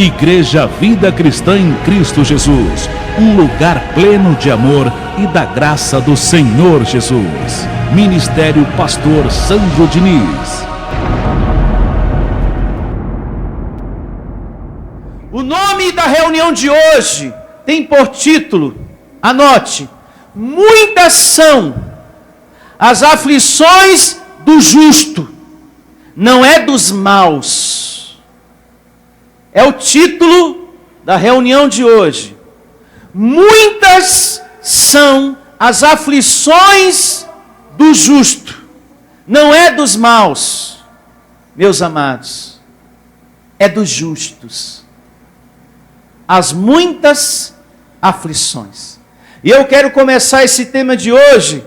Igreja Vida Cristã em Cristo Jesus, um lugar pleno de amor e da graça do Senhor Jesus. Ministério Pastor Sandro Diniz. O nome da reunião de hoje tem por título, anote, muitas são as aflições do justo, não é dos maus. É o título da reunião de hoje. Muitas são as aflições do justo, não é dos maus, meus amados, é dos justos. As muitas aflições. E eu quero começar esse tema de hoje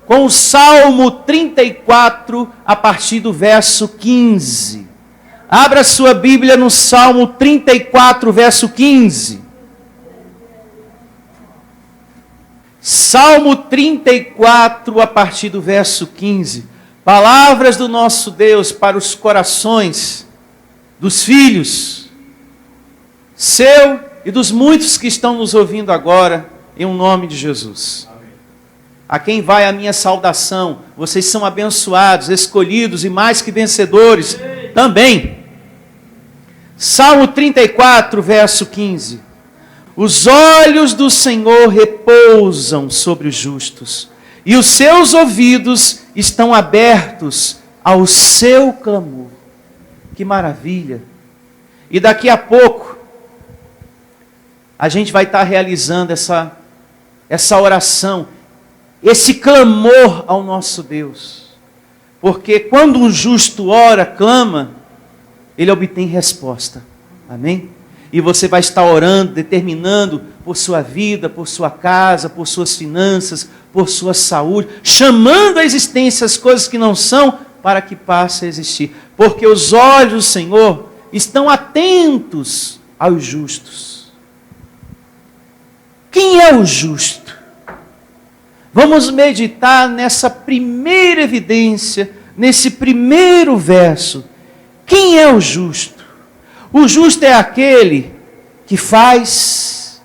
com o Salmo 34, a partir do verso 15. Abra sua Bíblia no Salmo 34, verso 15. Salmo 34, a partir do verso 15. Palavras do nosso Deus para os corações dos filhos, seu e dos muitos que estão nos ouvindo agora, em um nome de Jesus. Amém. A quem vai a minha saudação, vocês são abençoados, escolhidos e mais que vencedores. Amém. Também. Salmo 34, verso 15. Os olhos do Senhor repousam sobre os justos, e os seus ouvidos estão abertos ao seu clamor. Que maravilha! E daqui a pouco, a gente vai estar realizando essa oração, esse clamor ao nosso Deus. Porque quando um justo ora, clama, ele obtém resposta. Amém? E você vai estar orando, determinando por sua vida, por sua casa, por suas finanças, por sua saúde, chamando à existência as coisas que não são, para que passe a existir. Porque os olhos do Senhor estão atentos aos justos. Quem é o justo? Vamos meditar nessa primeira evidência, nesse primeiro verso. Quem é o justo? O justo é aquele que faz,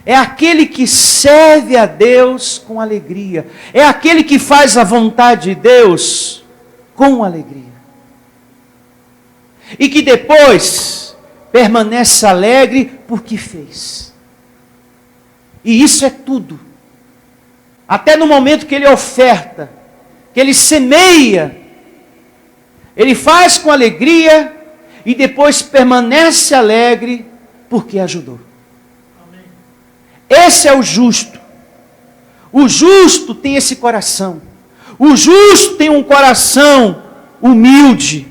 é aquele que serve a Deus com alegria, é aquele que faz a vontade de Deus com alegria. E que depois permanece alegre porque fez. E isso é tudo. Até no momento que ele oferta, que ele semeia, ele faz com alegria e depois permanece alegre porque ajudou. Amém. Esse é o justo. O justo tem esse coração. O justo tem um coração humilde.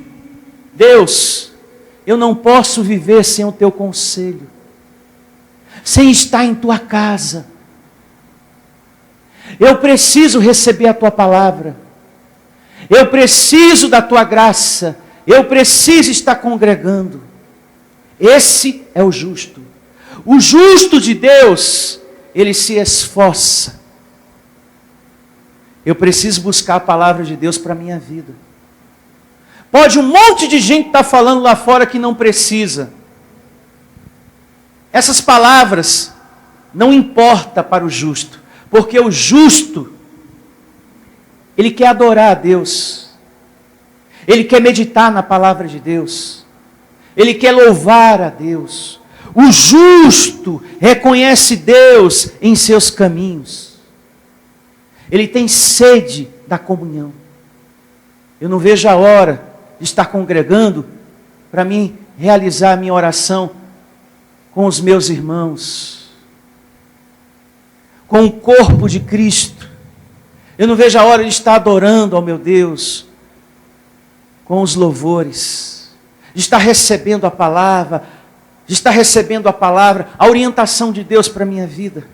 Deus, eu não posso viver sem o teu conselho, sem estar em tua casa. Eu preciso receber a tua palavra. Eu preciso da tua graça. Eu preciso estar congregando. Esse é o justo. O justo de Deus, ele se esforça. Eu preciso buscar a palavra de Deus para a minha vida. Pode um monte de gente estar falando lá fora que não precisa. Essas palavras não importam para o justo, porque o justo, ele quer adorar a Deus, ele quer meditar na palavra de Deus, ele quer louvar a Deus. O justo reconhece Deus em seus caminhos, ele tem sede da comunhão. Eu não vejo a hora de estar congregando para mim realizar a minha oração com os meus irmãos, com o corpo de Cristo. Eu não vejo a hora de estar adorando ao meu Deus, com os louvores, de estar recebendo a palavra, a orientação de Deus para a minha vida,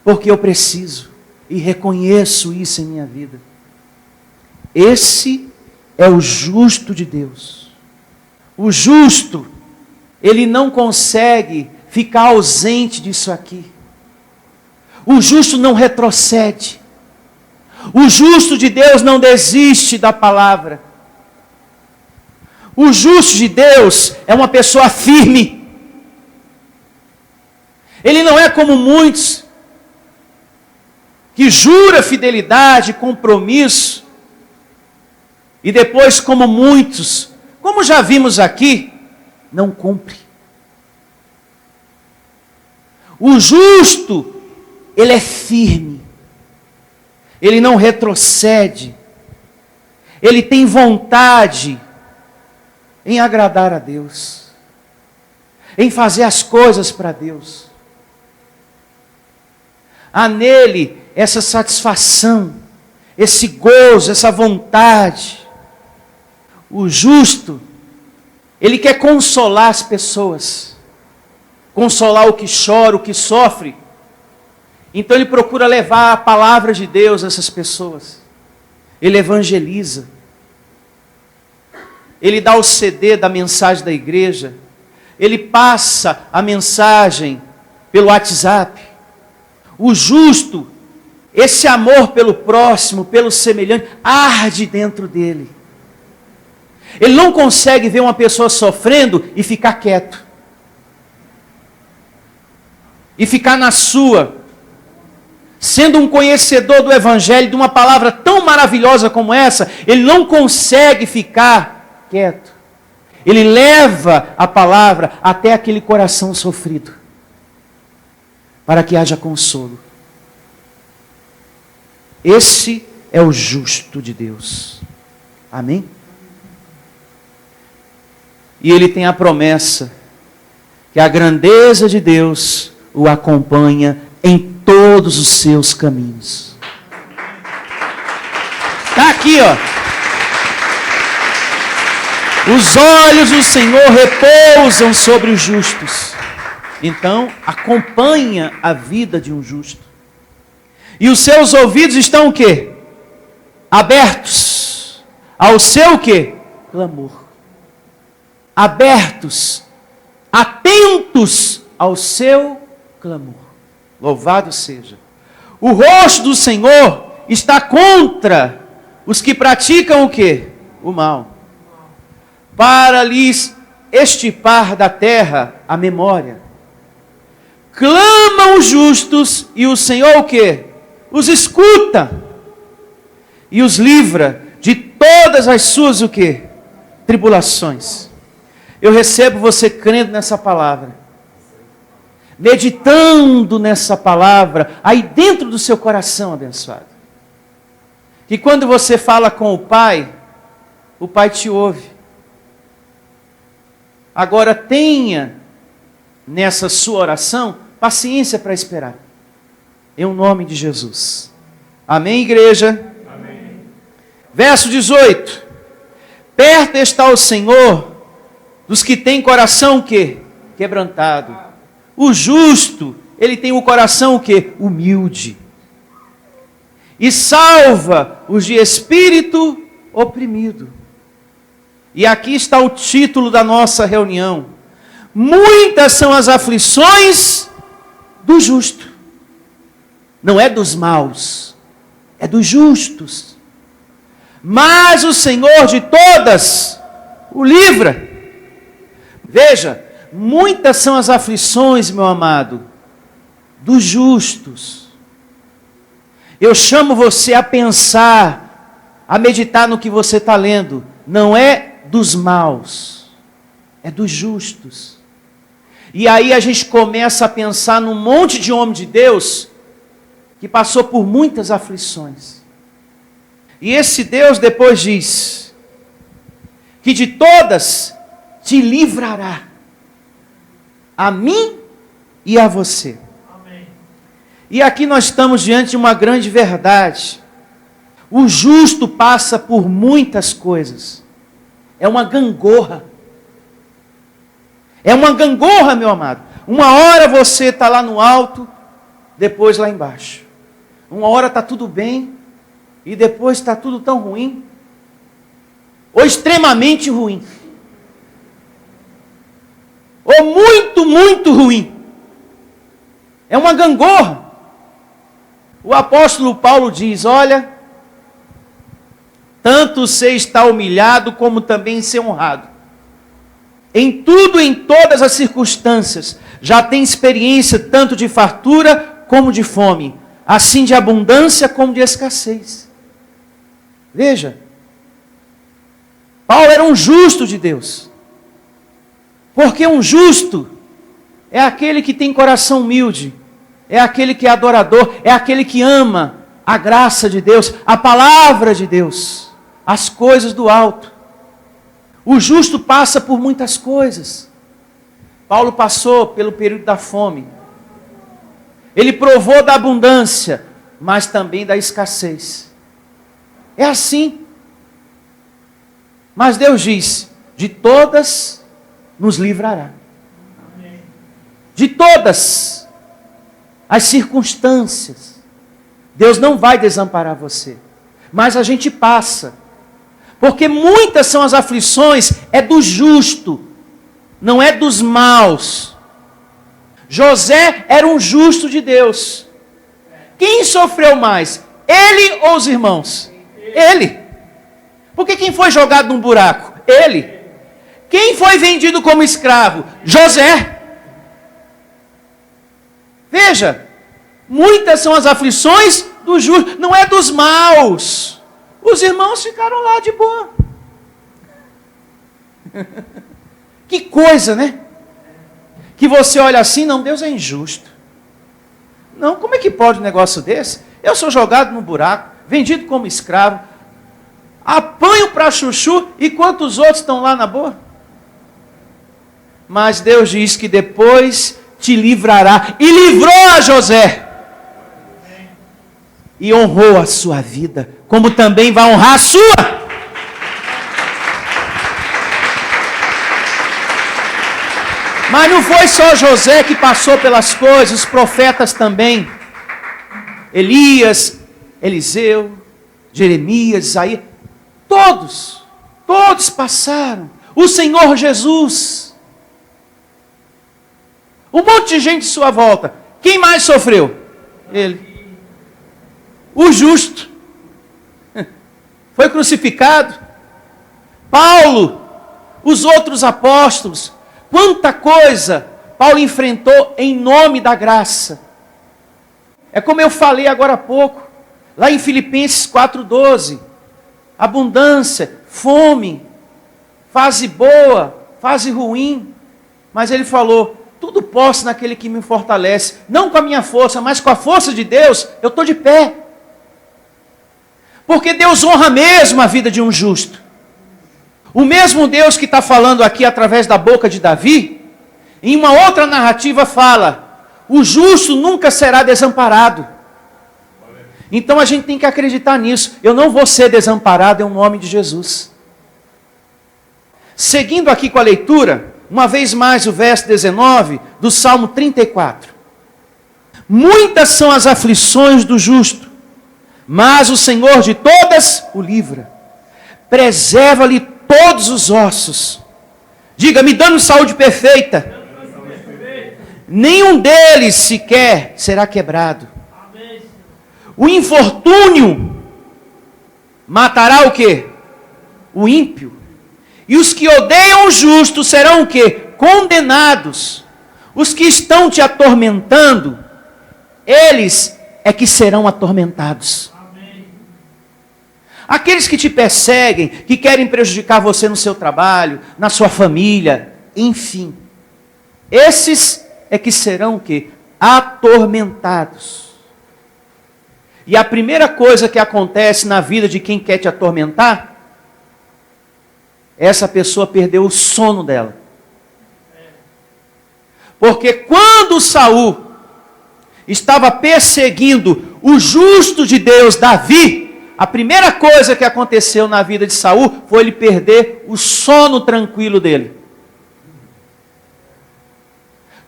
porque eu preciso e reconheço isso em minha vida. Esse é o justo de Deus. O justo, ele não consegue ficar ausente disso aqui. O justo não retrocede. O justo de Deus não desiste da palavra. O justo de Deus é uma pessoa firme. Ele não é como muitos que jura fidelidade, compromisso, e depois, como muitos, como já vimos aqui, não cumpre. O justo, ele é firme, ele não retrocede, ele tem vontade em agradar a Deus, em fazer as coisas para Deus. Há nele essa satisfação, esse gozo, essa vontade. O justo, ele quer consolar as pessoas, consolar o que chora, o que sofre. Então ele procura levar a palavra de Deus a essas pessoas. Ele evangeliza. Ele dá o CD da mensagem da igreja. Ele passa a mensagem pelo WhatsApp. O justo, esse amor pelo próximo, pelo semelhante, arde dentro dele. Ele não consegue ver uma pessoa sofrendo e ficar quieto. E ficar na sua. Sendo um conhecedor do Evangelho, de uma palavra tão maravilhosa como essa, ele não consegue ficar quieto. Ele leva a palavra até aquele coração sofrido, para que haja consolo. Esse é o justo de Deus. Amém? E ele tem a promessa que a grandeza de Deus o acompanha em todos os seus caminhos. Está aqui, ó. Os olhos do Senhor repousam sobre os justos. Então, acompanha a vida de um justo. E os seus ouvidos estão o quê? Abertos ao seu o quê? Clamor. Abertos, atentos ao seu clamor. Louvado seja. O rosto do Senhor está contra os que praticam o quê? O mal. Para lhes extirpar da terra a memória. Clamam os justos e o Senhor o quê? Os escuta e os livra de todas as suas o quê? Tribulações. Eu recebo você crendo nessa palavra, meditando nessa palavra, aí dentro do seu coração abençoado. Que quando você fala com o Pai te ouve. Agora tenha nessa sua oração paciência para esperar. Em nome de Jesus. Amém, igreja? Amém. Verso 18. Perto está o Senhor dos que têm coração o quê? Quebrantado. O justo, ele tem o coração o quê? Humilde. E salva os de espírito oprimido. E aqui está o título da nossa reunião. Muitas são as aflições do justo. Não é dos maus, é dos justos. Mas o Senhor de todas o livra. Veja, muitas são as aflições, meu amado, dos justos. Eu chamo você a pensar, a meditar no que você está lendo. Não é dos maus, é dos justos. E aí a gente começa a pensar num monte de homem de Deus que passou por muitas aflições. E esse Deus depois diz que de todas te livrará, a mim e a você. Amém. E aqui nós estamos diante de uma grande verdade. O justo passa por muitas coisas. É uma gangorra. É uma gangorra, meu amado. Uma hora você está lá no alto, depois lá embaixo. Uma hora está tudo bem, e depois está tudo tão ruim, ou extremamente ruim, ou muito, muito ruim. É uma gangorra. O apóstolo Paulo diz, olha, tanto ser está humilhado, como também ser honrado. em tudo e em todas as circunstâncias, já tem experiência tanto de fartura como de fome, assim de abundância como de escassez. Veja, Paulo era um justo de Deus, porque um justo é aquele que tem coração humilde, é aquele que é adorador, é aquele que ama a graça de Deus, a palavra de Deus, as coisas do alto. O justo passa por muitas coisas. Paulo passou pelo período da fome. Ele provou da abundância, mas também da escassez. É assim. Mas Deus diz, de todas nos livrará. De todas as circunstâncias. Deus não vai desamparar você. Mas a gente passa. Porque muitas são as aflições, é do justo, não é dos maus. José era um justo de Deus. Quem sofreu mais? Ele ou os irmãos? Ele. Porque quem foi jogado num buraco? Ele. Quem foi vendido como escravo? José. Veja, muitas são as aflições do justo, não é dos maus. Os irmãos ficaram lá de boa. Que coisa, né? Que você olha assim, não, Deus é injusto. Não, como é que pode um negócio desse? Eu sou jogado no buraco, vendido como escravo, apanho para chuchu, e quantos outros estão lá na boa? Mas Deus diz que depois te livrará, e livrou a José. E honrou a sua vida, como também vai honrar a sua. Mas não foi só José que passou pelas coisas, os profetas também. Elias, Eliseu, Jeremias, Isaías, todos passaram. O Senhor Jesus. Um monte de gente à sua volta. Quem mais sofreu? Ele. O justo. Foi crucificado. Paulo, os outros apóstolos. Quanta coisa Paulo enfrentou em nome da graça. É como eu falei agora há pouco, lá em Filipenses 4,12. Abundância, fome, fase boa, fase ruim. Mas ele falou, tudo posso naquele que me fortalece. Não com a minha força, mas com a força de Deus, eu estou de pé. Porque Deus honra mesmo a vida de um justo. O mesmo Deus que está falando aqui através da boca de Davi, em uma outra narrativa fala, o justo nunca será desamparado. Então a gente tem que acreditar nisso. Eu não vou ser desamparado em nome de Jesus. Seguindo aqui com a leitura, uma vez mais o verso 19 do Salmo 34. Muitas são as aflições do justo, mas o Senhor de todas o livra. Preserva-lhe todos os ossos. Diga, me dando saúde perfeita. Nenhum deles sequer será quebrado. O infortúnio matará o quê? O ímpio. E os que odeiam o justo serão o quê? Condenados. Os que estão te atormentando, eles é que serão atormentados. Aqueles que te perseguem, que querem prejudicar você no seu trabalho, na sua família, enfim. Esses é que serão o quê? Atormentados. E a primeira coisa que acontece na vida de quem quer te atormentar, essa pessoa perdeu o sono dela. Porque quando Saul estava perseguindo o justo de Deus, Davi, a primeira coisa que aconteceu na vida de Saul foi ele perder o sono tranquilo dele.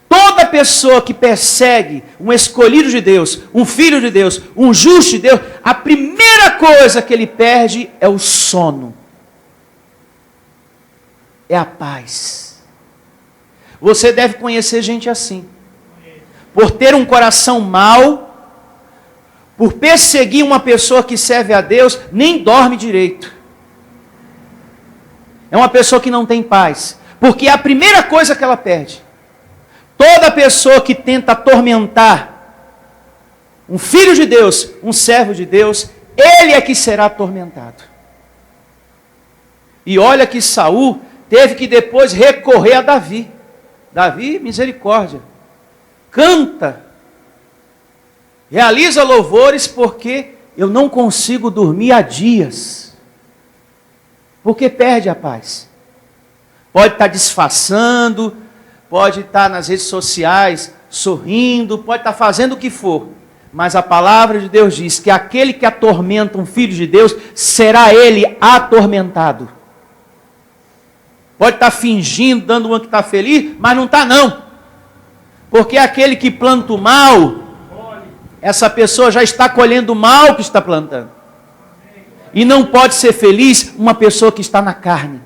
Toda pessoa que persegue um escolhido de Deus, um filho de Deus, um justo de Deus, a primeira coisa que ele perde é o sono. É a paz. Você deve conhecer gente assim. Por ter um coração mau, por perseguir uma pessoa que serve a Deus, nem dorme direito. É uma pessoa que não tem paz. Porque é a primeira coisa que ela perde. Toda pessoa que tenta atormentar um filho de Deus, um servo de Deus, ele é que será atormentado. E olha que Saul teve que depois recorrer a Davi. Davi, misericórdia. Canta. Realiza louvores porque eu não consigo dormir há dias. Porque perde a paz. Pode estar disfarçando, pode estar nas redes sociais sorrindo, pode estar fazendo o que for. Mas a palavra de Deus diz que aquele que atormenta um filho de Deus, será ele atormentado. Pode estar fingindo, dando uma que está feliz, mas não está não. Porque aquele que planta o mal, essa pessoa já está colhendo o mal que está plantando. E não pode ser feliz uma pessoa que está na carne.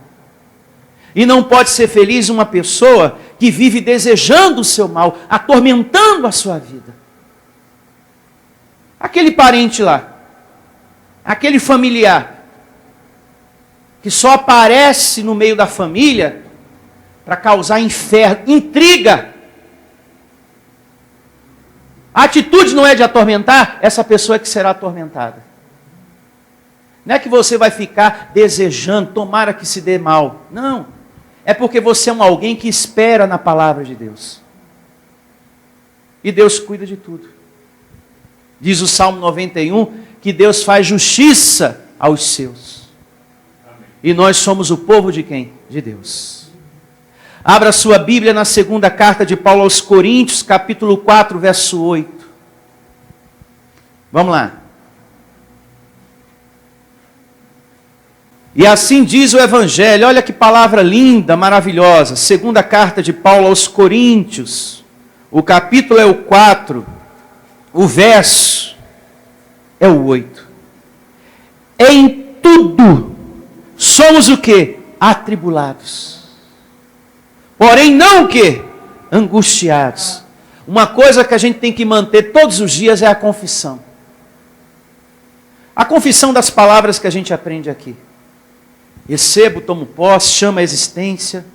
E não pode ser feliz uma pessoa que vive desejando o seu mal, atormentando a sua vida. Aquele parente lá, aquele familiar, que só aparece no meio da família para causar inferno, intriga. A atitude não é de atormentar, essa pessoa é que será atormentada. Não é que você vai ficar desejando, tomara que se dê mal. Não. É porque você é alguém que espera na palavra de Deus. E Deus cuida de tudo. Diz o Salmo 91 que Deus faz justiça aos seus. Amém. E nós somos o povo de quem? De Deus. Abra sua Bíblia na segunda carta de Paulo aos Coríntios, capítulo 4, verso 8. Vamos lá. E assim diz o Evangelho, olha que palavra linda, maravilhosa. Segunda carta de Paulo aos Coríntios, o capítulo é o 4, o verso é o 8. Em tudo somos o quê? Atribulados. Porém não o quê? Angustiados. Uma coisa que a gente tem que manter todos os dias é a confissão. A confissão das palavras que a gente aprende aqui. Recebo, tomo posse, chama a existência.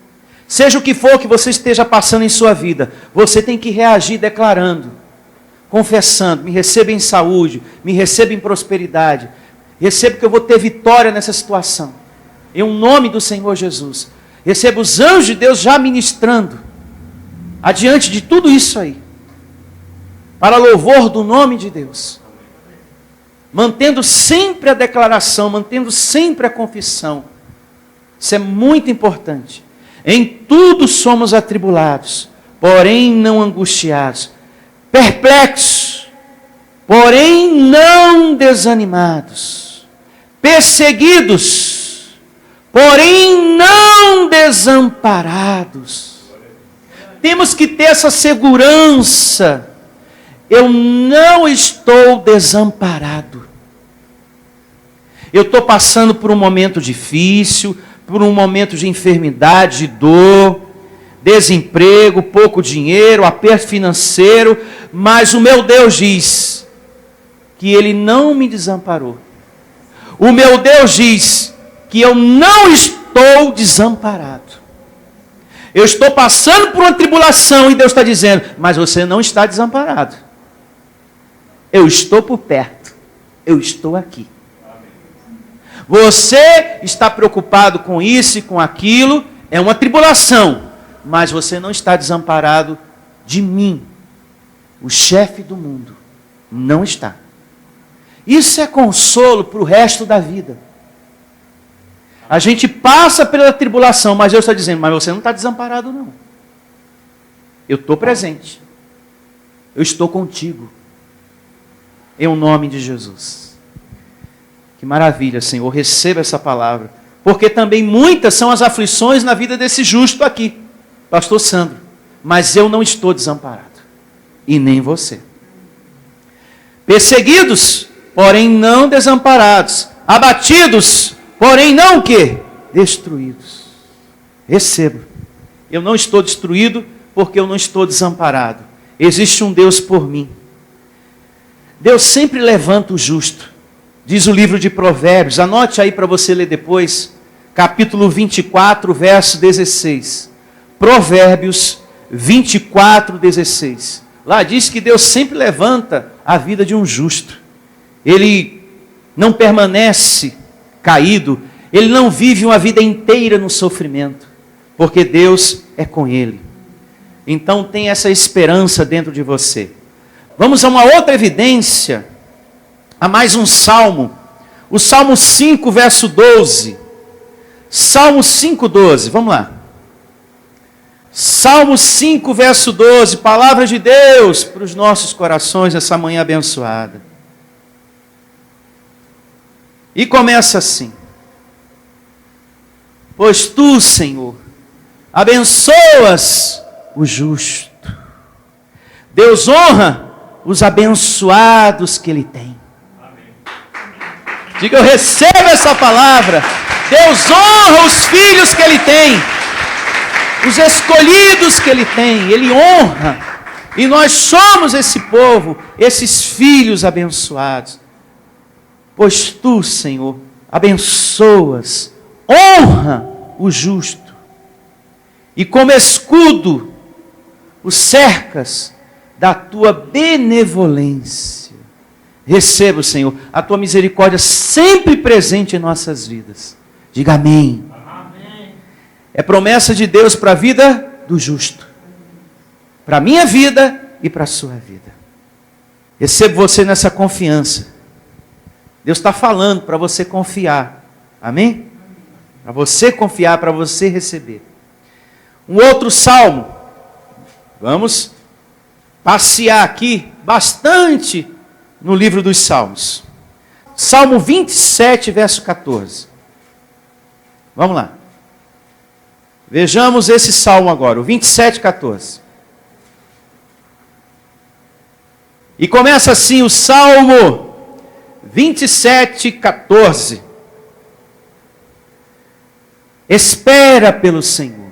Seja o que for que você esteja passando em sua vida, você tem que reagir declarando, confessando, me receba em saúde, me receba em prosperidade, recebo que eu vou ter vitória nessa situação. Em nome do Senhor Jesus. Recebo os anjos de Deus já ministrando, adiante de tudo isso aí, para louvor do nome de Deus. Mantendo sempre a declaração, mantendo sempre a confissão. Isso é muito importante. Em tudo somos atribulados, porém não angustiados. Perplexos, porém não desanimados. Perseguidos, porém não desamparados. Temos que ter essa segurança. Eu não estou desamparado. Eu estou passando por um momento difícil, por um momento de enfermidade, de dor, desemprego, pouco dinheiro, aperto financeiro, mas o meu Deus diz que Ele não me desamparou. O meu Deus diz que eu não estou desamparado. Eu estou passando por uma tribulação e Deus está dizendo, mas você não está desamparado. Eu estou por perto, eu estou aqui. Você está preocupado com isso e com aquilo, é uma tribulação, mas você não está desamparado de mim, o chefe do mundo, não está. Isso é consolo para o resto da vida. A gente passa pela tribulação, mas Deus está dizendo, mas você não está desamparado não. Eu estou presente, eu estou contigo, em nome de Jesus. Que maravilha, Senhor, receba essa palavra. Porque também muitas são as aflições na vida desse justo aqui, pastor Sandro. Mas eu não estou desamparado. E nem você. Perseguidos, porém não desamparados. Abatidos, porém não o quê? Destruídos. Receba. Eu não estou destruído porque eu não estou desamparado. Existe um Deus por mim. Deus sempre levanta o justo. Diz o livro de Provérbios, anote aí para você ler depois, capítulo 24, verso 16. Provérbios 24:16. Lá diz que Deus sempre levanta a vida de um justo. Ele não permanece caído, ele não vive uma vida inteira no sofrimento, porque Deus é com ele. Então tem essa esperança dentro de você. Vamos a uma outra evidência, a mais um salmo. O Salmo 5, verso 12. Salmo 5, 12, vamos lá. Salmo 5, verso 12, palavra de Deus para os nossos corações essa manhã abençoada. E começa assim: pois tu, Senhor, abençoas o justo. Deus honra os abençoados que Ele tem. Diga, eu recebo essa palavra. Deus honra os filhos que Ele tem, os escolhidos que Ele tem, Ele honra. E nós somos esse povo, esses filhos abençoados. Pois tu, Senhor, abençoas, honra o justo. E como escudo, o cercas da tua benevolência. Receba, Senhor, a tua misericórdia sempre presente em nossas vidas. Diga amém. Amém. É promessa de Deus para a vida do justo, para a minha vida e para a sua vida. Recebo você nessa confiança. Deus está falando para você confiar. Amém? Para você confiar, para você receber. Um outro salmo. Vamos passear aqui bastante no livro dos Salmos. Salmo 27, verso 14. Vamos lá. Vejamos esse salmo agora, o 27, 14. E começa assim o Salmo 27, 14. Espera pelo Senhor.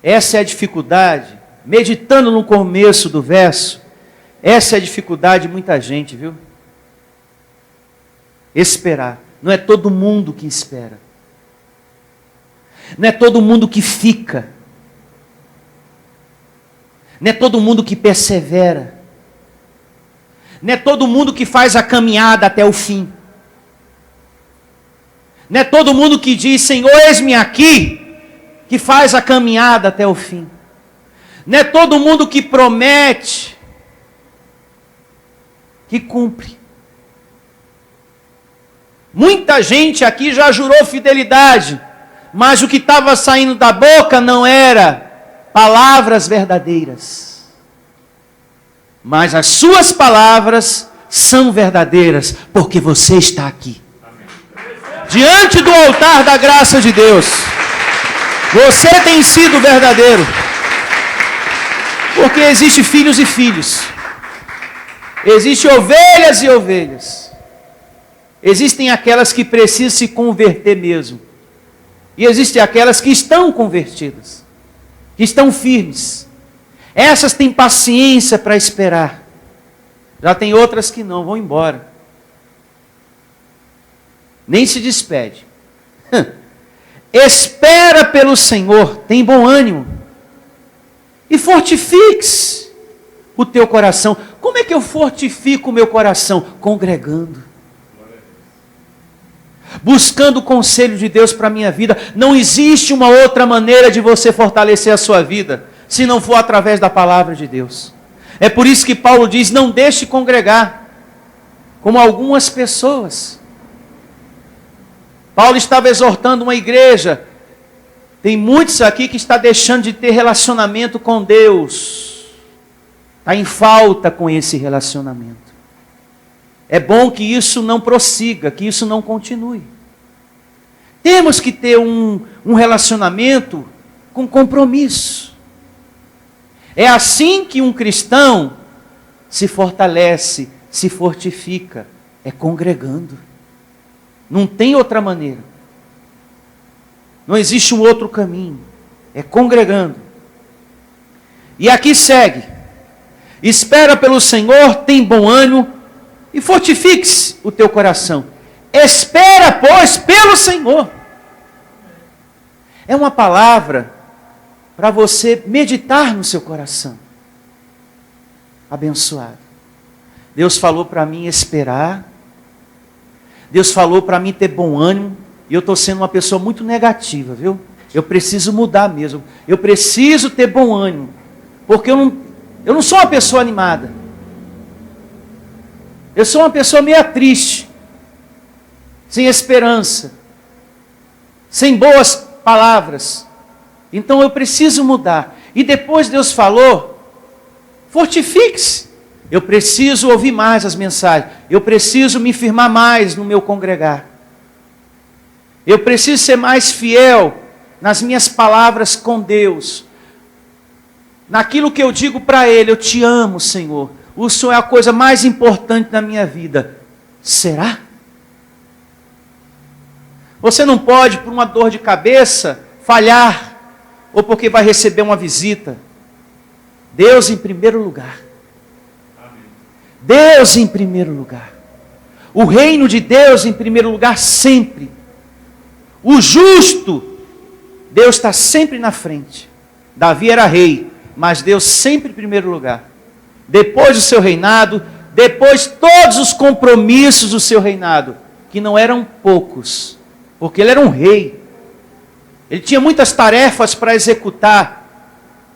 Essa é a dificuldade. Meditando no começo do verso, essa é a dificuldade de muita gente, viu? Esperar. Não é todo mundo que espera. Não é todo mundo que fica. Não é todo mundo que persevera. Não é todo mundo que faz a caminhada até o fim. Não é todo mundo que diz, Senhor, eis-me aqui, que faz a caminhada até o fim. Não é todo mundo que promete, que cumpre. Muita gente aqui já jurou fidelidade, mas o que estava saindo da boca não era palavras verdadeiras. Mas as suas palavras são verdadeiras, porque você está aqui. Diante do altar da graça de Deus, você tem sido verdadeiro. Porque existe filhos e filhos. Existem ovelhas e ovelhas. Existem aquelas que precisam se converter mesmo. E existem aquelas que estão convertidas, que estão firmes. Essas têm paciência para esperar. Já tem outras que não, vão embora. Nem se despede. Espera pelo Senhor, tem bom ânimo. E fortifique o teu coração. Como é que eu fortifico o meu coração? Congregando. Buscando o conselho de Deus para a minha vida. Não existe uma outra maneira de você fortalecer a sua vida, se não for através da palavra de Deus. É por isso que Paulo diz, não deixe congregar, como algumas pessoas. Paulo estava exortando uma igreja. Tem muitos aqui que estão deixando de ter relacionamento com Deus. Está em falta com esse relacionamento. É bom que isso não prossiga, que isso não continue. Temos que ter um relacionamento com compromisso. É assim que um cristão se fortalece, se fortifica, é congregando. Não tem outra maneira. Não existe um outro caminho. É congregando. E aqui segue. Espera pelo Senhor, tem bom ânimo e fortifique-se o teu coração. Espera, pois, pelo Senhor. É uma palavra para você meditar no seu coração. Abençoado. Deus falou para mim esperar. Deus falou para mim ter bom ânimo. E eu estou sendo uma pessoa muito negativa, viu? Eu preciso mudar mesmo. Eu preciso ter bom ânimo. Porque eu não sou uma pessoa animada. Eu sou uma pessoa meio triste. Sem esperança. Sem boas palavras. Então eu preciso mudar. E depois Deus falou, fortifique-se. Eu preciso ouvir mais as mensagens. Eu preciso me firmar mais no meu congregar. Eu preciso ser mais fiel nas minhas palavras com Deus. Naquilo que eu digo para Ele, eu te amo, Senhor. O Senhor é a coisa mais importante na minha vida. Será? Você não pode, por uma dor de cabeça, falhar. Ou porque vai receber uma visita. Deus em primeiro lugar. Deus em primeiro lugar. O reino de Deus em primeiro lugar sempre. O justo, Deus está sempre na frente. Davi era rei, mas Deus sempre em primeiro lugar. Depois do seu reinado, depois todos os compromissos do seu reinado, que não eram poucos, porque ele era um rei. Ele tinha muitas tarefas para executar,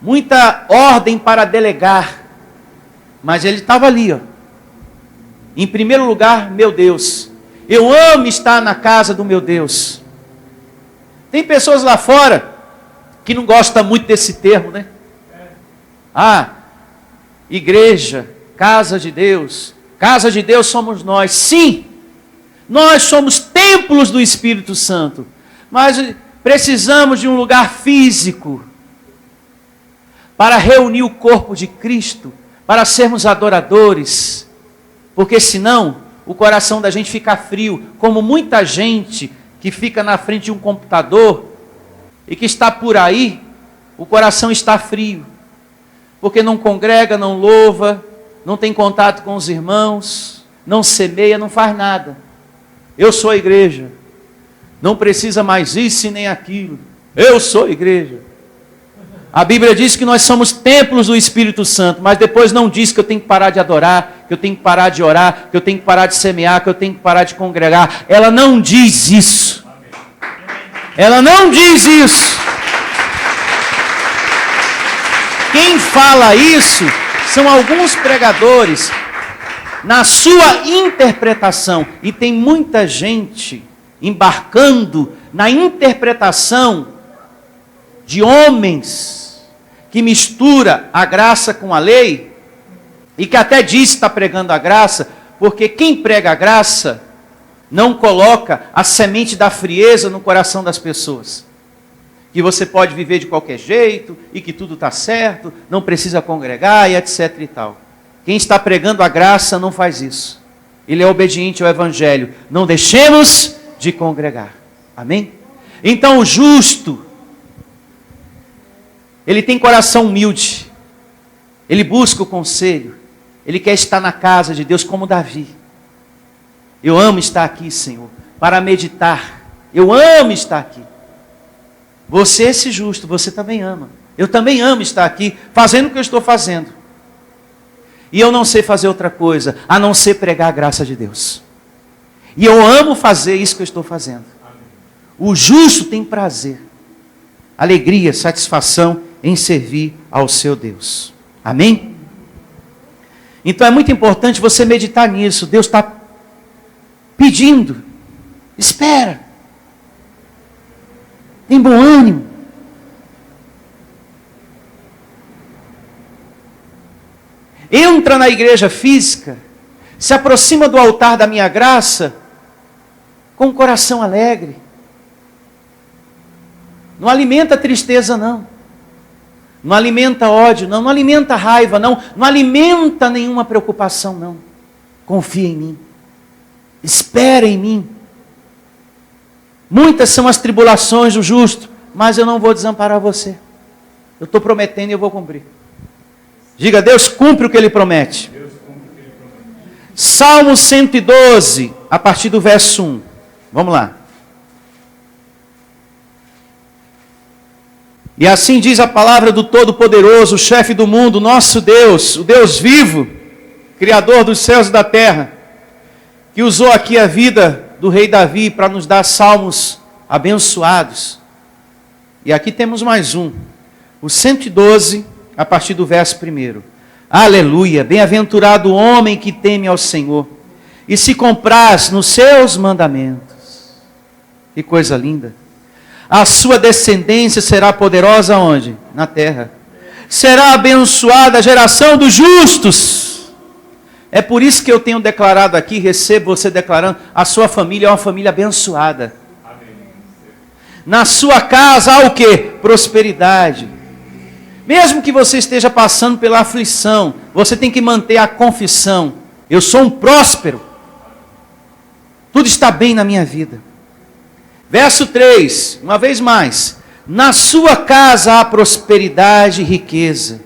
muita ordem para delegar, mas ele estava ali, ó. Em primeiro lugar, meu Deus. Eu amo estar na casa do meu Deus. Tem pessoas lá fora que não gostam muito desse termo, né? Igreja, casa de Deus. Casa de Deus somos nós. Sim, nós somos templos do Espírito Santo. Mas precisamos de um lugar físico para reunir o corpo de Cristo, para sermos adoradores. Porque senão o coração da gente fica frio, como muita gente que fica na frente de um computador e que está por aí, o coração está frio. Porque não congrega, não louva, não tem contato com os irmãos, não semeia, não faz nada. Eu sou a igreja. Não precisa mais isso e nem aquilo. Eu sou a igreja. A Bíblia diz que nós somos templos do Espírito Santo, mas depois não diz que eu tenho que parar de adorar, que eu tenho que parar de orar, que eu tenho que parar de semear, que eu tenho que parar de congregar. Ela não diz isso. Ela não diz isso. Quem fala isso são alguns pregadores na sua interpretação. E tem muita gente embarcando na interpretação de homens que mistura a graça com a lei e que até diz que está pregando a graça, porque quem prega a graça não coloca a semente da frieza no coração das pessoas. Que você pode viver de qualquer jeito e que tudo está certo, não precisa congregar e etc e tal. Quem está pregando a graça não faz isso. Ele é obediente ao Evangelho. Não deixemos de congregar. Amém? Então o justo, ele tem coração humilde. Ele busca o conselho. Ele quer estar na casa de Deus como Davi. Eu amo estar aqui, Senhor, para meditar. Eu amo estar aqui. Você, esse justo, você também ama. Eu também amo estar aqui, fazendo o que eu estou fazendo. E eu não sei fazer outra coisa, a não ser pregar a graça de Deus. E eu amo fazer isso que eu estou fazendo. O justo tem prazer, alegria, satisfação em servir ao seu Deus. Amém? Então é muito importante você meditar nisso. Deus está pedindo. Espera. Tem bom ânimo. Entra na igreja física, se aproxima do altar da minha graça, com um coração alegre. Não alimenta tristeza, não. Não alimenta ódio, não. Não alimenta raiva, não. Não alimenta nenhuma preocupação, não. Confia em mim. Espera em mim. Muitas são as tribulações do justo, mas eu não vou desamparar você. Eu estou prometendo e eu vou cumprir. Diga, Deus cumpre o que Ele promete. Salmo 112, a partir do verso 1. Vamos lá. E assim diz a palavra do Todo-Poderoso, o chefe do mundo, nosso Deus, o Deus vivo, Criador dos céus e da terra, que usou aqui a vida do rei Davi para nos dar salmos abençoados. E aqui temos mais um, o 112, a partir do verso 1. Aleluia, bem-aventurado o homem que teme ao Senhor e se compraz nos seus mandamentos. Que coisa linda. A sua descendência será poderosa onde? Na terra. Será abençoada a geração dos justos. É por isso que eu tenho declarado aqui, recebo você declarando, a sua família é uma família abençoada. Amém. Na sua casa há o quê? Prosperidade. Mesmo que você esteja passando pela aflição, você tem que manter a confissão. Eu sou um próspero. Tudo está bem na minha vida. Verso 3, uma vez mais. Na sua casa há prosperidade e riqueza.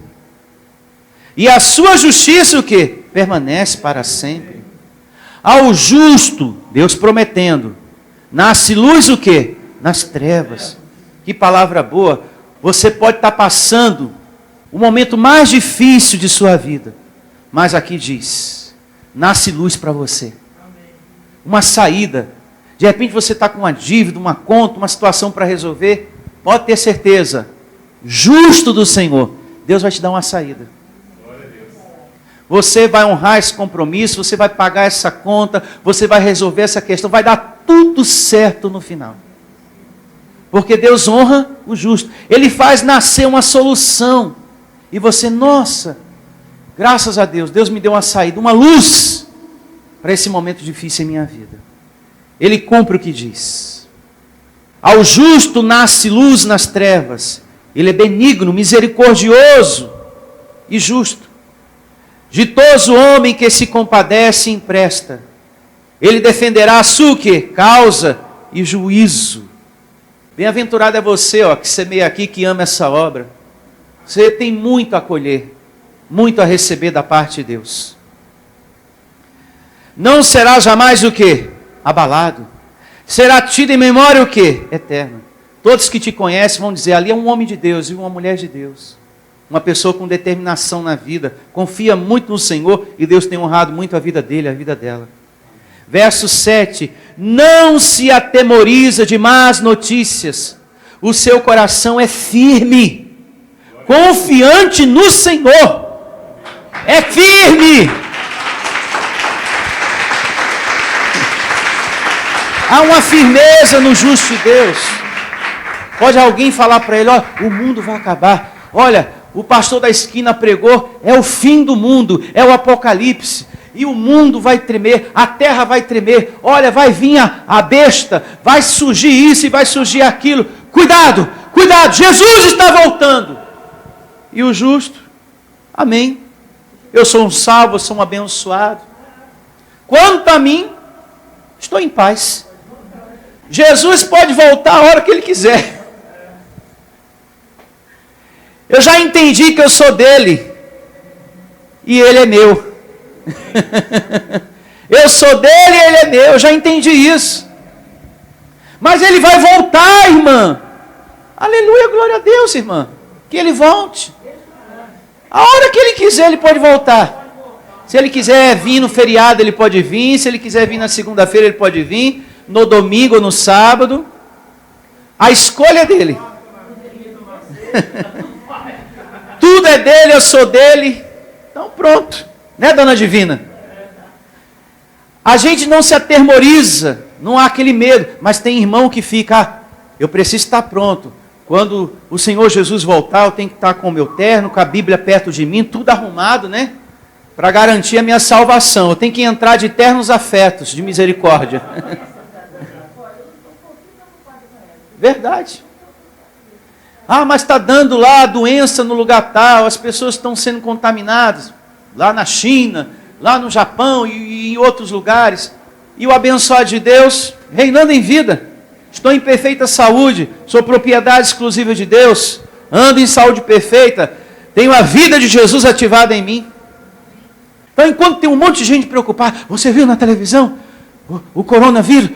E a sua justiça o quê? Permanece para sempre. Ao justo, Deus prometendo, nasce luz o quê? Nas trevas. Que palavra boa. Você pode estar passando o momento mais difícil de sua vida. Mas aqui diz, nasce luz para você. Uma saída. De repente você está com uma dívida, uma conta, uma situação para resolver. Pode ter certeza, justo do Senhor, Deus vai te dar uma saída. Você vai honrar esse compromisso, você vai pagar essa conta, você vai resolver essa questão, vai dar tudo certo no final. Porque Deus honra o justo. Ele faz nascer uma solução. E você, nossa, graças a Deus, Deus me deu uma saída, uma luz para esse momento difícil em minha vida. Ele cumpre o que diz. Ao justo nasce luz nas trevas. Ele é benigno, misericordioso e justo. Ditoso homem que se compadece e empresta. Ele defenderá a sua causa e juízo. Bem-aventurado é você, que semeia aqui, que ama essa obra. Você tem muito a colher, muito a receber da parte de Deus. Não será jamais o quê? Abalado. Será tido em memória o quê? Eterno. Todos que te conhecem vão dizer, ali é um homem de Deus e uma mulher de Deus. Uma pessoa com determinação na vida, confia muito no Senhor e Deus tem honrado muito a vida dele, a vida dela. Verso 7, não se atemoriza de más notícias, o seu coração é firme, confiante no Senhor, é firme. Há uma firmeza no justo de Deus. Pode alguém falar para ele, o mundo vai acabar. Olha, o pastor da esquina pregou, é o fim do mundo, é o apocalipse. E o mundo vai tremer, a terra vai tremer. Olha, vai vir a besta, vai surgir isso e vai surgir aquilo. Cuidado, cuidado, Jesus está voltando. E o justo, amém. Eu sou um salvo, eu sou um abençoado. Quanto a mim, estou em paz. Jesus pode voltar a hora que Ele quiser. Eu já entendi que eu sou dele. E Ele é meu. Eu sou dele e Ele é meu. Eu já entendi isso. Mas Ele vai voltar, irmã. Aleluia, glória a Deus, irmã. Que Ele volte. A hora que Ele quiser, Ele pode voltar. Se Ele quiser vir no feriado, Ele pode vir. Se Ele quiser vir na segunda-feira, Ele pode vir. No domingo ou no sábado. A escolha é dele. Tudo é dele, eu sou dele. Então pronto. Né, dona Divina? A gente não se atemoriza. Não há aquele medo. Mas tem irmão que fica, eu preciso estar pronto. Quando o Senhor Jesus voltar, eu tenho que estar com o meu terno, com a Bíblia perto de mim, tudo arrumado, né? Para garantir a minha salvação. Eu tenho que entrar de ternos afetos, de misericórdia. Verdade. Mas está dando lá a doença no lugar tal, as pessoas estão sendo contaminadas, lá na China, lá no Japão e em outros lugares. E o abençoado de Deus, reinando em vida. Estou em perfeita saúde, sou propriedade exclusiva de Deus, ando em saúde perfeita, tenho a vida de Jesus ativada em mim. Então, enquanto tem um monte de gente preocupada, você viu na televisão o coronavírus?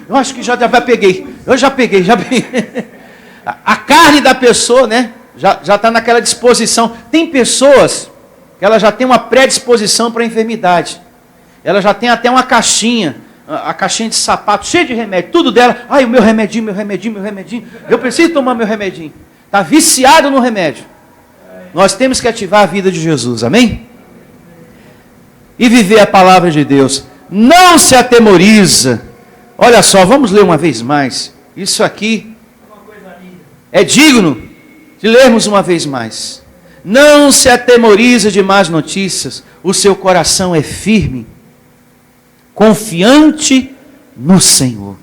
Eu acho que já peguei. Eu já peguei. A carne da pessoa, né? Já está naquela disposição. Tem pessoas que ela já tem uma predisposição para a enfermidade. Ela já tem até uma caixinha, a caixinha de sapato, cheia de remédio, tudo dela. Ai, o meu remedinho, meu remedinho, meu remedinho. Eu preciso tomar meu remedinho. Está viciado no remédio. Nós temos que ativar a vida de Jesus, amém? E viver a palavra de Deus. Não se atemoriza. Olha só, vamos ler uma vez mais. Isso aqui é digno de lermos uma vez mais. Não se atemoriza de más notícias. O seu coração é firme, confiante no Senhor.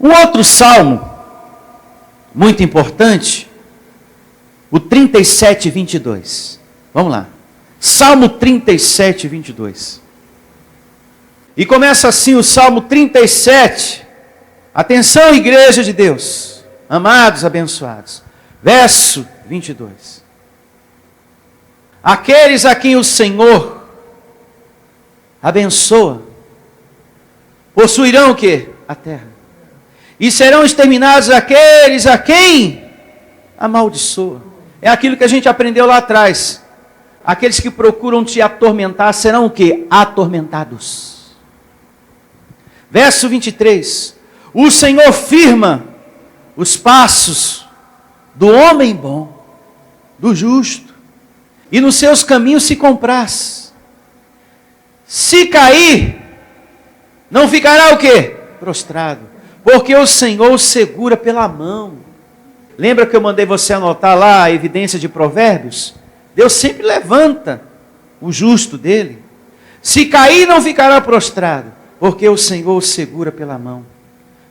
Um outro salmo, muito importante, o 37, 22. Vamos lá. Salmo 37, 22. E começa assim o Salmo 37. Atenção, igreja de Deus, amados, abençoados. Verso 22. Aqueles a quem o Senhor abençoa, possuirão o quê? A terra. E serão exterminados aqueles a quem amaldiçoa. É aquilo que a gente aprendeu lá atrás. Aqueles que procuram te atormentar serão o quê? Atormentados. Verso 23. O Senhor firma os passos do homem bom, do justo, e nos seus caminhos se compraz. Se cair, não ficará o quê? Prostrado. Porque o Senhor o segura pela mão. Lembra que eu mandei você anotar lá a evidência de Provérbios? Deus sempre levanta o justo dele. Se cair, não ficará prostrado, porque o Senhor o segura pela mão.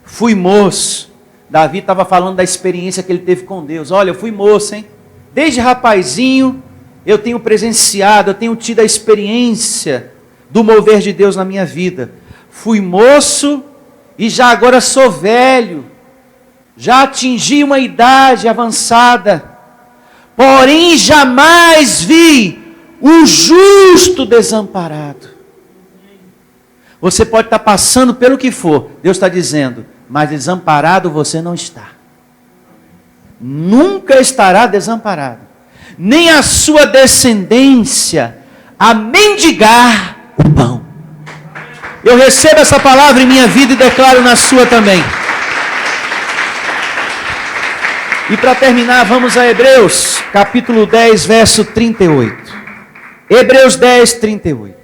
Fui moço. Davi estava falando da experiência que ele teve com Deus. Olha, eu fui moço, hein? Desde rapazinho, eu tenho presenciado, eu tenho tido a experiência do mover de Deus na minha vida. Fui moço e já agora sou velho. Já atingi uma idade avançada. Porém, jamais vi o justo desamparado. Você pode estar passando pelo que for. Deus está dizendo, mas desamparado você não está. Nunca estará desamparado. Nem a sua descendência a mendigar o pão. Eu recebo essa palavra em minha vida e declaro na sua também. E para terminar, vamos a Hebreus, capítulo 10, verso 38. Hebreus 10, 38.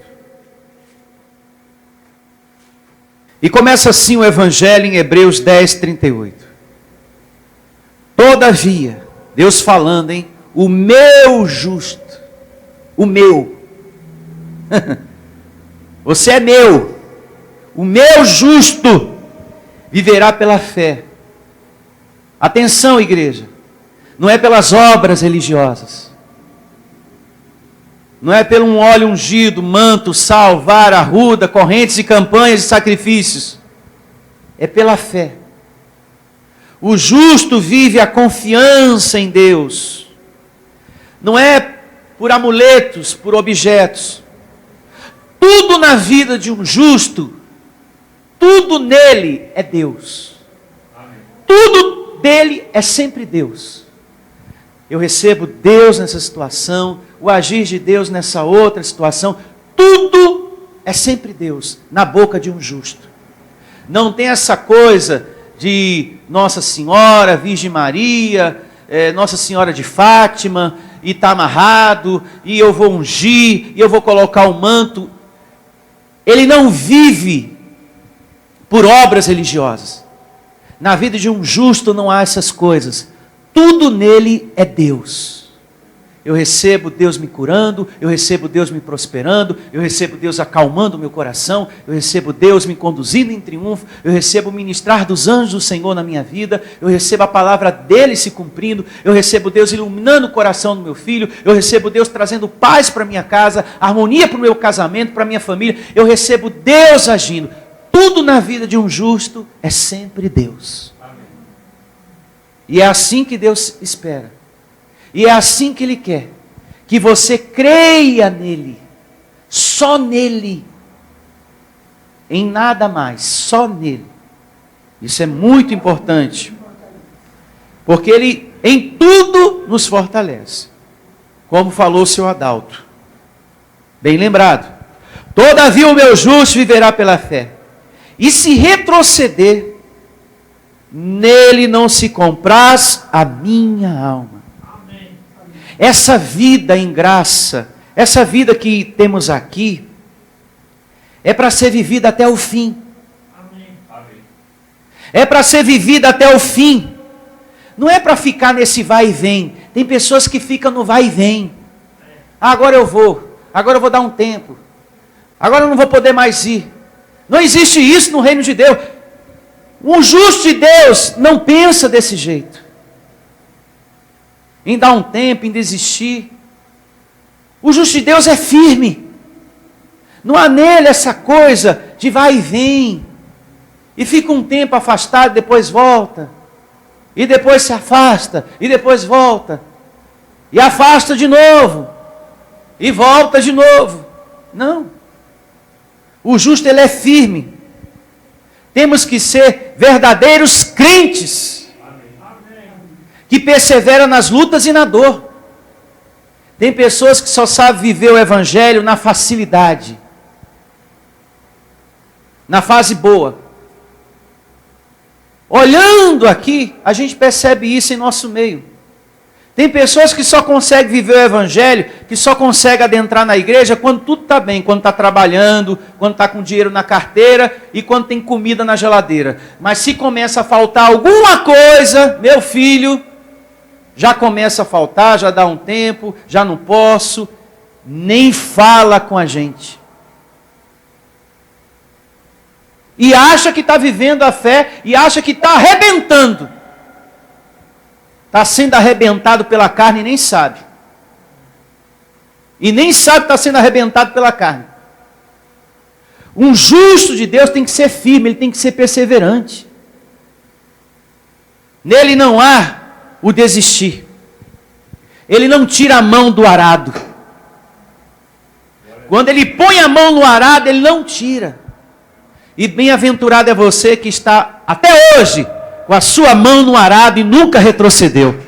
E começa assim o Evangelho em Hebreus 10, 38. Todavia, Deus falando, hein? O meu justo, o meu. Você é meu. O meu justo viverá pela fé. Atenção, igreja. Não é pelas obras religiosas. Não é pelo um óleo ungido, manto, sal, vara, arruda, correntes e campanhas e sacrifícios. É pela fé. O justo vive a confiança em Deus. Não é por amuletos, por objetos. Tudo na vida de um justo, tudo nele é Deus. Tudo dele é sempre Deus. Eu recebo Deus nessa situação, o agir de Deus nessa outra situação. Tudo é sempre Deus na boca de um justo. Não tem essa coisa de Nossa Senhora, Virgem Maria, Nossa Senhora de Fátima, e está amarrado, e eu vou ungir, e eu vou colocar o manto. Ele não vive por obras religiosas. Na vida de um justo não há essas coisas. Tudo nele é Deus. Eu recebo Deus me curando, eu recebo Deus me prosperando, eu recebo Deus acalmando o meu coração, eu recebo Deus me conduzindo em triunfo, eu recebo o ministrar dos anjos do Senhor na minha vida, eu recebo a palavra dele se cumprindo, eu recebo Deus iluminando o coração do meu filho, eu recebo Deus trazendo paz para minha casa, harmonia para o meu casamento, para a minha família, eu recebo Deus agindo. Tudo na vida de um justo é sempre Deus. E é assim que Deus espera. E é assim que Ele quer. Que você creia nele. Só nele. Em nada mais. Só nele. Isso é muito importante. Porque Ele em tudo nos fortalece. Como falou o seu Adalto. Bem lembrado. Todavia o meu justo viverá pela fé. E se retroceder, nele não se compraz a minha alma. Amém. Essa vida em graça, essa vida que temos aqui, é para ser vivida até o fim. Amém. É para ser vivida até o fim. Não é para ficar nesse vai e vem. Tem pessoas que ficam no vai e vem. Agora eu vou dar um tempo. Agora eu não vou poder mais ir. Não existe isso no reino de Deus. O justo de Deus não pensa desse jeito. Em dar um tempo, em desistir. O justo de Deus é firme. Não há nele essa coisa de vai e vem. E fica um tempo afastado, depois volta. E depois se afasta, e depois volta. E afasta de novo. E volta de novo. Não. O justo, ele é firme. Temos que ser verdadeiros crentes. Que perseveram nas lutas e na dor. Tem pessoas que só sabem viver o evangelho na facilidade. Na fase boa. Olhando aqui, a gente percebe isso em nosso meio. Tem pessoas que só conseguem viver o evangelho, que só conseguem adentrar na igreja quando tudo está bem, quando está trabalhando, quando está com dinheiro na carteira e quando tem comida na geladeira. Mas se começa a faltar alguma coisa, meu filho, já começa a faltar, já dá um tempo, já não posso, nem fala com a gente. E acha que está vivendo a fé, e acha que está arrebentando. Está sendo arrebentado pela carne e nem sabe. E nem sabe que está sendo arrebentado pela carne. Um justo de Deus tem que ser firme, ele tem que ser perseverante. Nele não há o desistir. Ele não tira a mão do arado. Quando ele põe a mão no arado, ele não tira. E bem-aventurado é você que está até hoje com a sua mão no arado e nunca retrocedeu.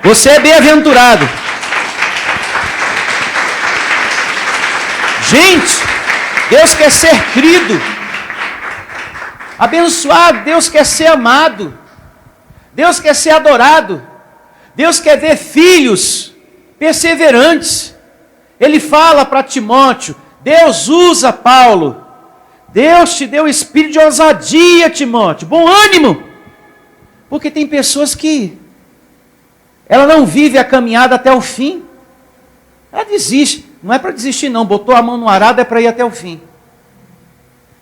Você é bem-aventurado. Gente, Deus quer ser crido. Abençoado, Deus quer ser amado. Deus quer ser adorado. Deus quer ver filhos perseverantes. Ele fala para Timóteo, Deus usa Paulo. Deus te deu o espírito de ousadia, Timóteo. Bom ânimo. Porque tem pessoas que ela não vive a caminhada até o fim. Ela desiste. Não é para desistir não. Botou a mão no arado é para ir até o fim.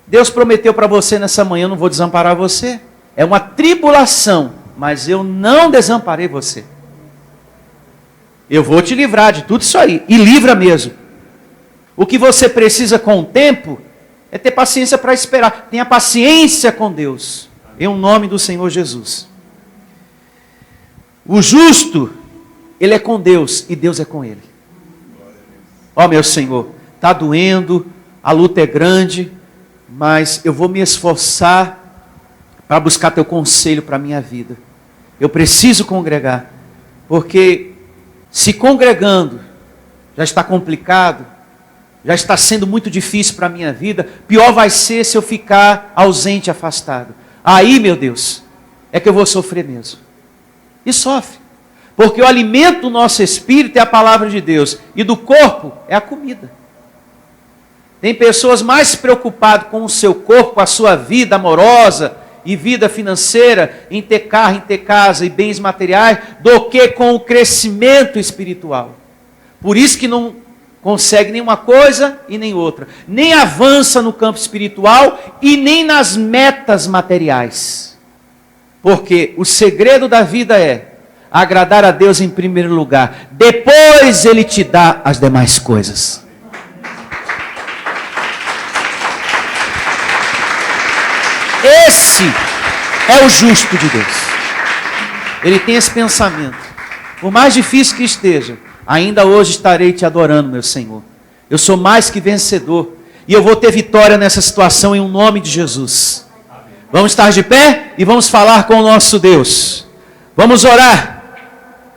Deus prometeu para você nessa manhã, eu não vou desamparar você. É uma tribulação, mas eu não desamparei você. Eu vou te livrar de tudo isso aí. E livra mesmo. O que você precisa com o tempo é ter paciência para esperar. Tenha paciência com Deus. Em nome do Senhor Jesus. O justo, ele é com Deus e Deus é com ele. Ó meu Senhor, está doendo, a luta é grande, mas eu vou me esforçar para buscar teu conselho para a minha vida. Eu preciso congregar, porque se congregando já está complicado, já está sendo muito difícil para a minha vida, pior vai ser se eu ficar ausente, afastado. Aí, meu Deus, é que eu vou sofrer mesmo. E sofre. Porque o alimento do nosso espírito é a palavra de Deus. E do corpo é a comida. Tem pessoas mais preocupadas com o seu corpo, com a sua vida amorosa e vida financeira, em ter carro, em ter casa e bens materiais, do que com o crescimento espiritual. Por isso que não consegue nenhuma coisa e nem outra. Nem avança no campo espiritual e nem nas metas materiais. Porque o segredo da vida é agradar a Deus em primeiro lugar. Depois Ele te dá as demais coisas. Esse é o justo de Deus. Ele tem esse pensamento. Por mais difícil que esteja, ainda hoje estarei te adorando, meu Senhor. Eu sou mais que vencedor. E eu vou ter vitória nessa situação em nome de Jesus. Vamos estar de pé e vamos falar com o nosso Deus. Vamos orar.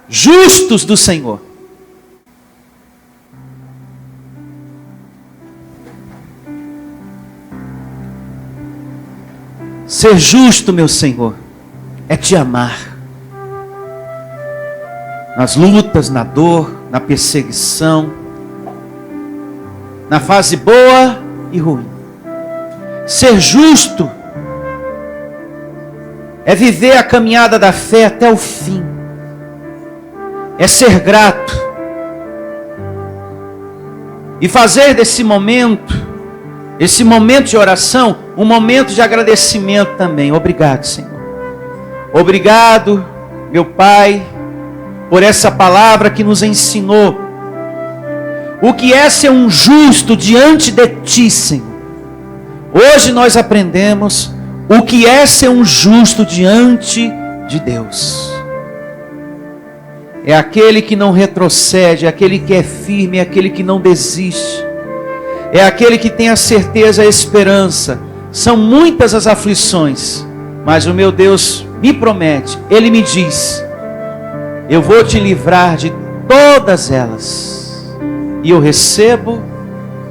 Justos do Senhor. Ser justo, meu Senhor, é te amar. Nas lutas, na dor, na perseguição, na fase boa e ruim. Ser justo é viver a caminhada da fé até o fim. É ser grato. E fazer desse momento, esse momento de oração, um momento de agradecimento também. Obrigado, Senhor. Obrigado, meu Pai, por essa palavra que nos ensinou o que é ser um justo diante de Ti, Senhor. Hoje nós aprendemos o que é ser um justo diante de Deus. É aquele que não retrocede, é aquele que é firme, é aquele que não desiste. É aquele que tem a certeza, a esperança. São muitas as aflições, mas o meu Deus me promete, Ele me diz: eu vou te livrar de todas elas. E eu recebo,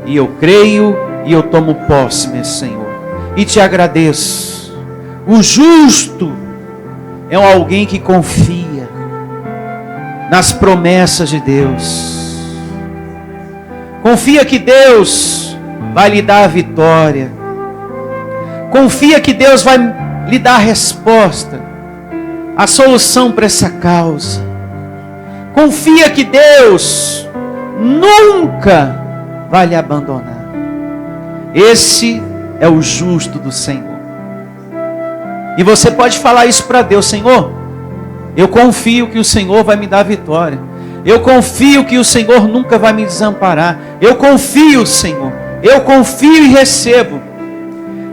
e eu creio, e eu tomo posse, meu Senhor. E te agradeço. O justo é alguém que confia nas promessas de Deus. Confia que Deus vai lhe dar a vitória. Confia que Deus vai lhe dar a resposta, a solução para essa causa. Confia que Deus nunca vai lhe abandonar. Esse é o justo do Senhor. E você pode falar isso para Deus: Senhor, eu confio que o Senhor vai me dar a vitória. Eu confio que o Senhor nunca vai me desamparar. Eu confio, Senhor. Eu confio e recebo.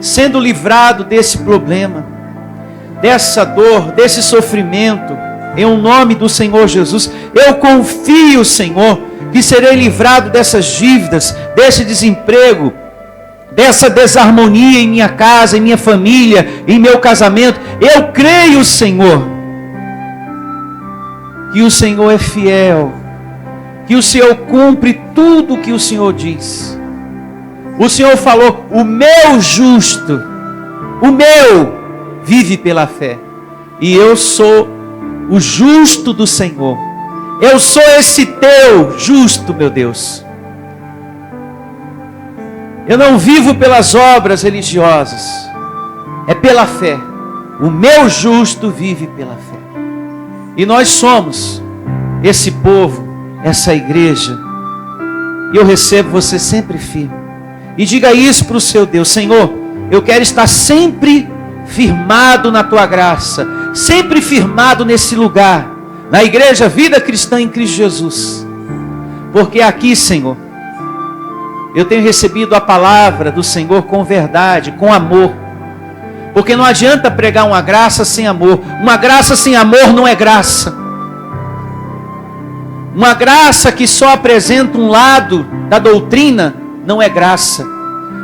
Sendo livrado desse problema, dessa dor, desse sofrimento, em o nome do Senhor Jesus. Eu confio, Senhor, que serei livrado dessas dívidas, desse desemprego, dessa desarmonia em minha casa, em minha família, em meu casamento. Eu creio, Senhor, que o Senhor é fiel, que o Senhor cumpre tudo o que o Senhor diz. O Senhor falou: o meu justo, o meu, vive pela fé. E eu sou o justo do Senhor. Eu sou esse teu justo, meu Deus. Eu não vivo pelas obras religiosas, é pela fé. O meu justo vive pela fé. E nós somos esse povo, essa igreja. E eu recebo você sempre firme. E diga isso para o seu Deus: Senhor, eu quero estar sempre firmado na Tua graça, sempre firmado nesse lugar, na igreja Vida Cristã em Cristo Jesus. Porque aqui, Senhor, eu tenho recebido a palavra do Senhor com verdade, com amor. Porque não adianta pregar uma graça sem amor. Uma graça sem amor não é graça. Uma graça que só apresenta um lado da doutrina não é graça.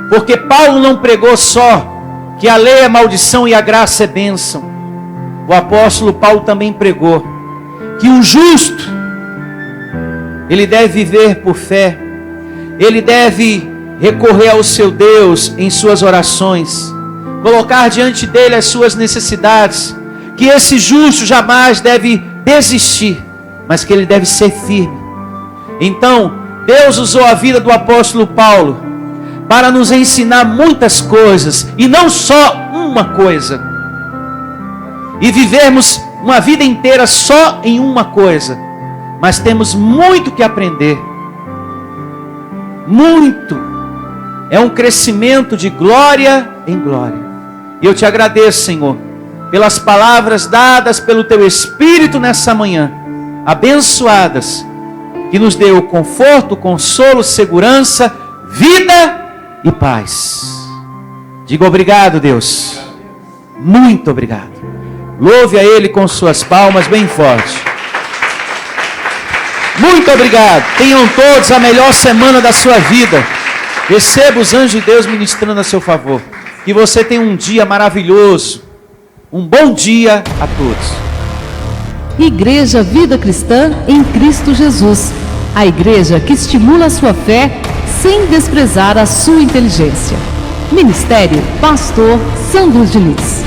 Porque Paulo não pregou só que a lei é maldição e a graça é bênção. O apóstolo Paulo também pregou que o justo, ele deve viver por fé. Ele deve recorrer ao seu Deus em suas orações, colocar diante dele as suas necessidades, que esse justo jamais deve desistir, mas que ele deve ser firme. Então, Deus usou a vida do apóstolo Paulo para nos ensinar muitas coisas, e não só uma coisa, e vivermos uma vida inteira só em uma coisa, mas temos muito que aprender, muito. É um crescimento de glória em glória. E eu te agradeço, Senhor, pelas palavras dadas pelo Teu Espírito nessa manhã, abençoadas, que nos deu conforto, consolo, segurança, vida e paz. Diga obrigado, Deus. Muito obrigado. Louve a Ele com suas palmas bem forte. Muito obrigado. Tenham todos a melhor semana da sua vida. Receba os anjos de Deus ministrando a seu favor. Que você tenha um dia maravilhoso. Um bom dia a todos. Igreja Vida Cristã em Cristo Jesus. A igreja que estimula a sua fé sem desprezar a sua inteligência. Ministério Pastor Sandro Diniz.